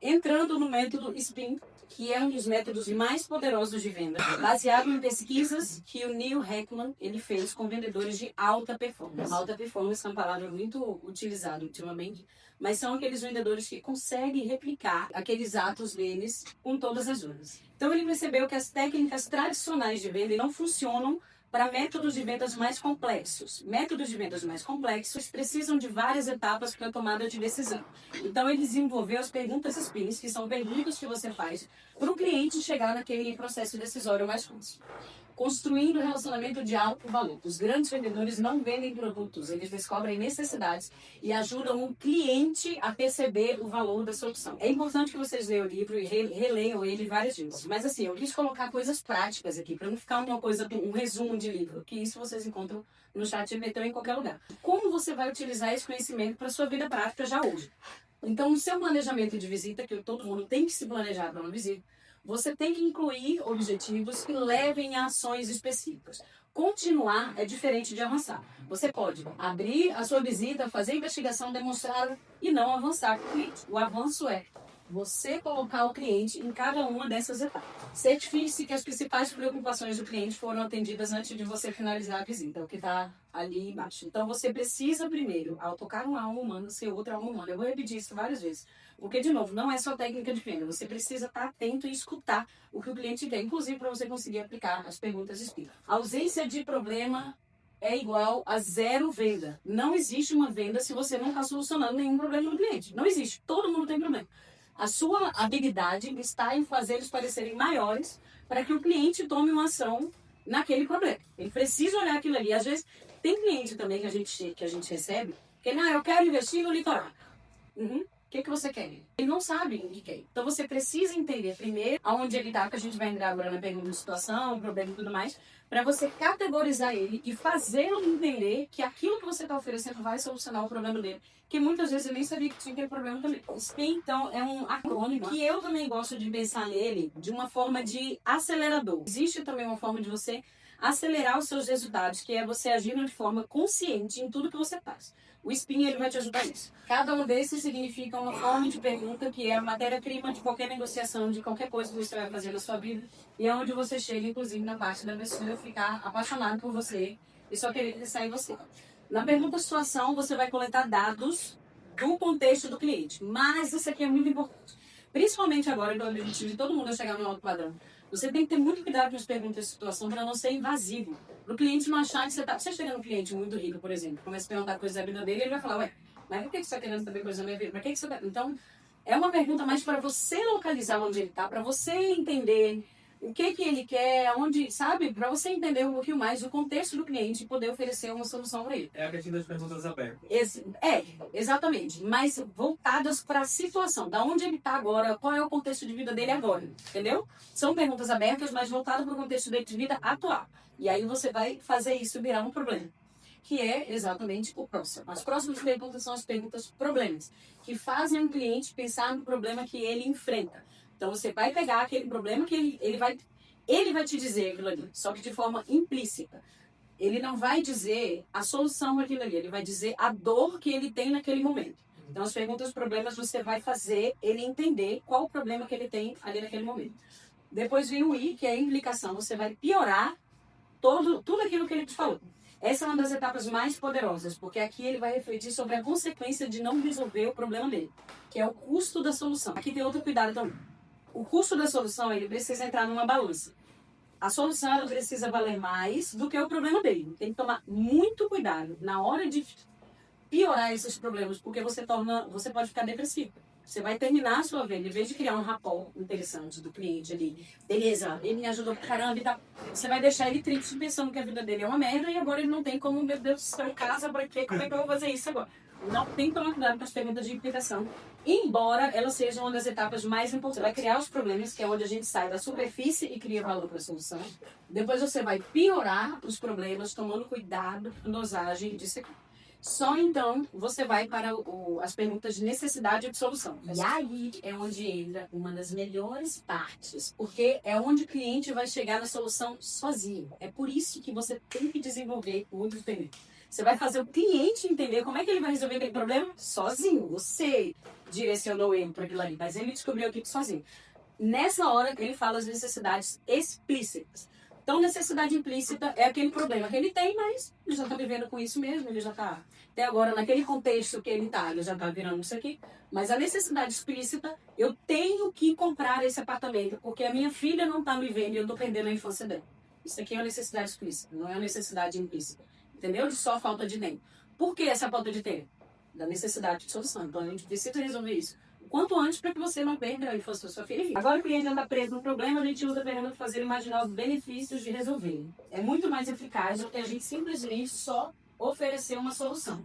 entrando no método SPIN, que é um dos métodos mais poderosos de venda, baseado em pesquisas que o Neil Heckman ele fez com vendedores de alta performance. Alta performance é uma palavra muito utilizada ultimamente, mas são aqueles vendedores que conseguem replicar aqueles atos deles com todas as horas. Então ele percebeu que as técnicas tradicionais de venda não funcionam para métodos de vendas mais complexos. Métodos de vendas mais complexos precisam de várias etapas para a tomada de decisão. Então, ele desenvolveu as perguntas SPINs, que são perguntas que você faz para o cliente chegar naquele processo decisório mais fácil. Construindo um relacionamento de alto valor. Os grandes vendedores não vendem produtos, eles descobrem necessidades e ajudam o cliente a perceber o valor da solução. É importante que vocês leiam o livro e releiam ele várias vezes. Mas assim, eu quis colocar coisas práticas aqui, para não ficar uma coisa, um resumo de livro, que isso vocês encontram no ChatGPT ou em qualquer lugar. Como você vai utilizar esse conhecimento para a sua vida prática já hoje? Então, no seu planejamento de visita, que todo mundo tem que se planejar para uma visita, você tem que incluir objetivos que levem a ações específicas. Continuar é diferente de avançar. Você pode abrir a sua visita, fazer a investigação, demonstrar e não avançar com o cliente. O avanço é você colocar o cliente em cada uma dessas etapas. Certifique-se que as principais preocupações do cliente foram atendidas antes de você finalizar a visita, o que está ali embaixo. Então, você precisa primeiro, ao tocar uma alma humana, ser outra alma humana. Eu vou repetir isso várias vezes. Porque, de novo, não é só técnica de venda. Você precisa estar atento e escutar o que o cliente quer, inclusive para você conseguir aplicar as perguntas SPIN. A ausência de problema é igual a zero venda. Não existe uma venda se você não está solucionando nenhum problema do cliente. Não existe. Todo mundo tem problema. A sua habilidade está em fazer eles parecerem maiores para que o cliente tome uma ação naquele problema. Ele precisa olhar aquilo ali. Às vezes, tem cliente também que a gente recebe que eu quero investir no litoral. O que você quer? Ele não sabe o que quer. Então você precisa entender primeiro aonde ele está, que a gente vai entrar agora na pergunta de situação, problema e tudo mais, para você categorizar ele e fazê-lo entender que aquilo que você está oferecendo vai solucionar o problema dele. Que muitas vezes ele nem sabia que tinha aquele problema também. SPIN, então, é um acrônimo que eu também gosto de pensar nele de uma forma de acelerador. Existe também uma forma de você acelerar os seus resultados, que é você agindo de forma consciente em tudo que você faz. O SPIN ele vai te ajudar nisso. Cada um desses significa uma forma de pergunta que é a matéria-prima de qualquer negociação, de qualquer coisa que você vai fazer na sua vida. E é onde você chega, inclusive, na parte da pessoa ficar apaixonado por você e só querer crescer em você. Na pergunta situação, você vai coletar dados do contexto do cliente. Mas isso aqui é muito importante. Principalmente agora, no objetivo de todo mundo chegar no alto padrão. Você tem que ter muito cuidado com as perguntas de situação para não ser invasivo. Para o cliente não achar que você está... Você chega num cliente muito rico, por exemplo, começa a perguntar coisas da vida dele, ele vai falar, mas por que você está querendo saber coisas da minha vida? Para que você tá... Então, é uma pergunta mais para você localizar onde ele está, para você entender o que ele quer, onde, sabe? Para você entender um pouquinho mais o contexto do cliente e poder oferecer uma solução para ele. É a questão das perguntas abertas. Exatamente. Mas voltadas para a situação. Da onde ele está agora, qual é o contexto de vida dele agora, entendeu? São perguntas abertas, mas voltadas para o contexto dele de vida atual. E aí você vai fazer isso virar um problema. Que é exatamente o próximo. As próximas perguntas são as perguntas problemas, que fazem o cliente pensar no problema que ele enfrenta. Então, você vai pegar aquele problema que ele vai te dizer aquilo ali, só que de forma implícita. Ele não vai dizer a solução daquilo ali, ele vai dizer a dor que ele tem naquele momento. Então, as perguntas problemas, você vai fazer ele entender qual o problema que ele tem ali naquele momento. Depois vem o I, que é a implicação. Você vai piorar tudo aquilo que ele te falou. Essa é uma das etapas mais poderosas, porque aqui ele vai refletir sobre a consequência de não resolver o problema dele, que é o custo da solução. Aqui tem outro cuidado também. O custo da solução, ele precisa entrar numa balança. A solução, ela precisa valer mais do que o problema dele. Tem que tomar muito cuidado na hora de piorar esses problemas, porque você pode ficar depressivo. Você vai terminar a sua venda, em vez de criar um rapport interessante do cliente ali. Beleza, ele me ajudou pra caramba e tal. Você vai deixar ele triste pensando que a vida dele é uma merda e agora ele não tem como, meu Deus do céu, em casa, pra quê? Como é que eu vou fazer isso agora? Não tem que tomar cuidado com as perguntas de implicação, embora elas sejam uma das etapas mais importantes. Você vai criar os problemas, que é onde a gente sai da superfície e cria valor para a solução. Depois você vai piorar os problemas, tomando cuidado com dosagem disso aqui. Só então você vai para as perguntas de necessidade e de solução. E aí é onde entra uma das melhores partes, porque é onde o cliente vai chegar na solução sozinho. É por isso que você tem que desenvolver muito bem. Você vai fazer o cliente entender como é que ele vai resolver aquele problema sozinho. Você direcionou ele para aquilo ali, mas ele descobriu aquilo sozinho. Nessa hora, ele fala as necessidades explícitas. Então, necessidade implícita é aquele problema que ele tem, mas ele já está vivendo com isso mesmo, ele já está, até agora, naquele contexto que ele está, ele já está virando isso aqui. Mas a necessidade explícita, eu tenho que comprar esse apartamento, porque a minha filha não está me vendo e eu estou perdendo a infância dela. Isso aqui é uma necessidade explícita, não é uma necessidade implícita. Entendeu? De só falta de tempo. Por que essa falta de tempo? Da necessidade de solução. Então, a gente precisa resolver isso o quanto antes para que você não perca a infância da sua filha. Agora, o cliente anda preso no problema, a gente usa a ferramenta para fazer ele imaginar os benefícios de resolver. É muito mais eficaz do que a gente simplesmente só oferecer uma solução.